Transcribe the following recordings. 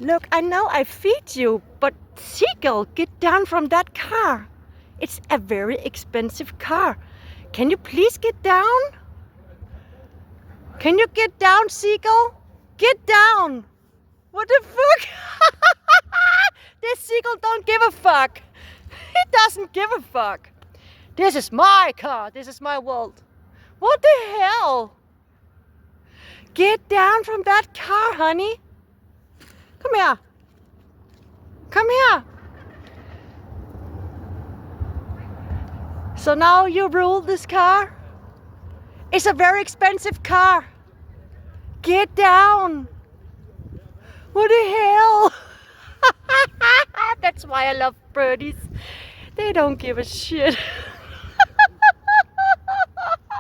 Look, I know I feed you, but Seagull, get down from that car. It's a very expensive car. Can you please get down? Can you get down, Seagull? Get down! What the fuck? This Seagull don't give a fuck. He doesn't give a fuck. This is my car. This is my world. What the hell? Get down from that car, honey. Come here. Come here. So now you rule this car? It's a very expensive car. Get down. What the hell? That's why I love birdies. They don't give a shit.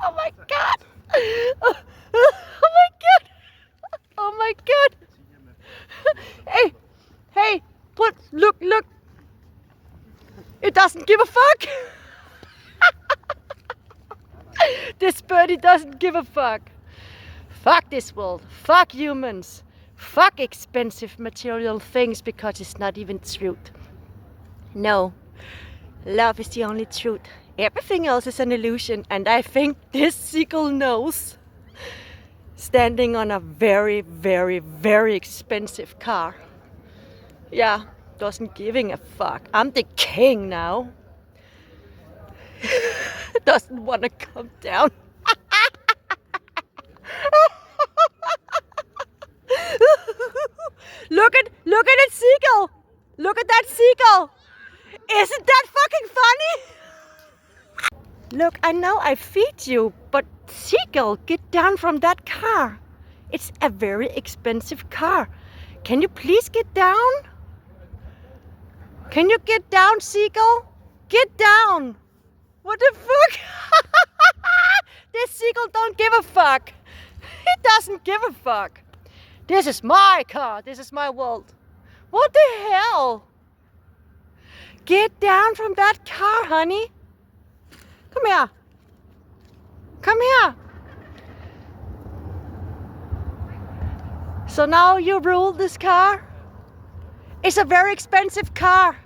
Oh my god. Oh my god. Oh my god. Hey, look. It doesn't give a fuck. This birdie doesn't give a fuck. Fuck this world. Fuck humans. Fuck expensive material things because it's not even truth. No. Love is the only truth. Everything else is an illusion, and I think this seagull knows. Standing on a very, very, very expensive car. Yeah, doesn't giving a fuck. I'm the king now. Doesn't want to come down. Look at that seagull. Look at that seagull. Isn't that fucking funny? Look, I know I feed you, but Seagull, get down from that car. It's a very expensive car. Can you please get down? Can you get down, Seagull? Get down. What the fuck? This seagull don't give a fuck. He doesn't give a fuck. This is my car. This is my world. What the hell? Get down from that car, honey. Come here. Come here. So now you rule this car? It's a very expensive car.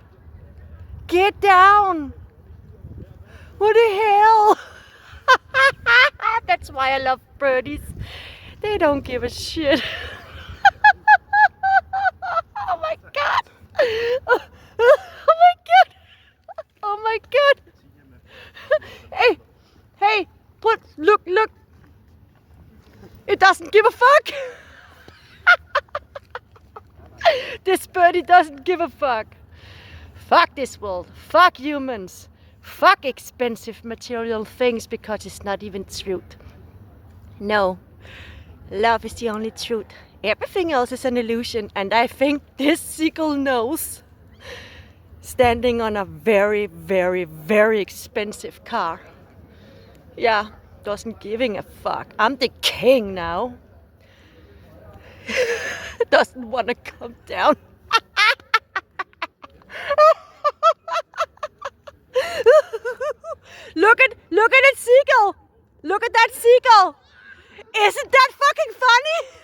Get down. What the hell? That's why I love birdies. They don't give a shit. Oh my god. Oh my god. Oh my god. Hey, look. It doesn't give a fuck. This birdie doesn't give a fuck. Fuck this world. Fuck humans. Fuck expensive material things because it's not even truth. No. Love is the only truth. Everything else is an illusion, and I think this seagull knows. Standing on a very, very, very expensive car. Yeah, doesn't giving a fuck. I'm the king now. Doesn't want to come down. Look at that seagull. Look at that seagull. Isn't that fucking funny?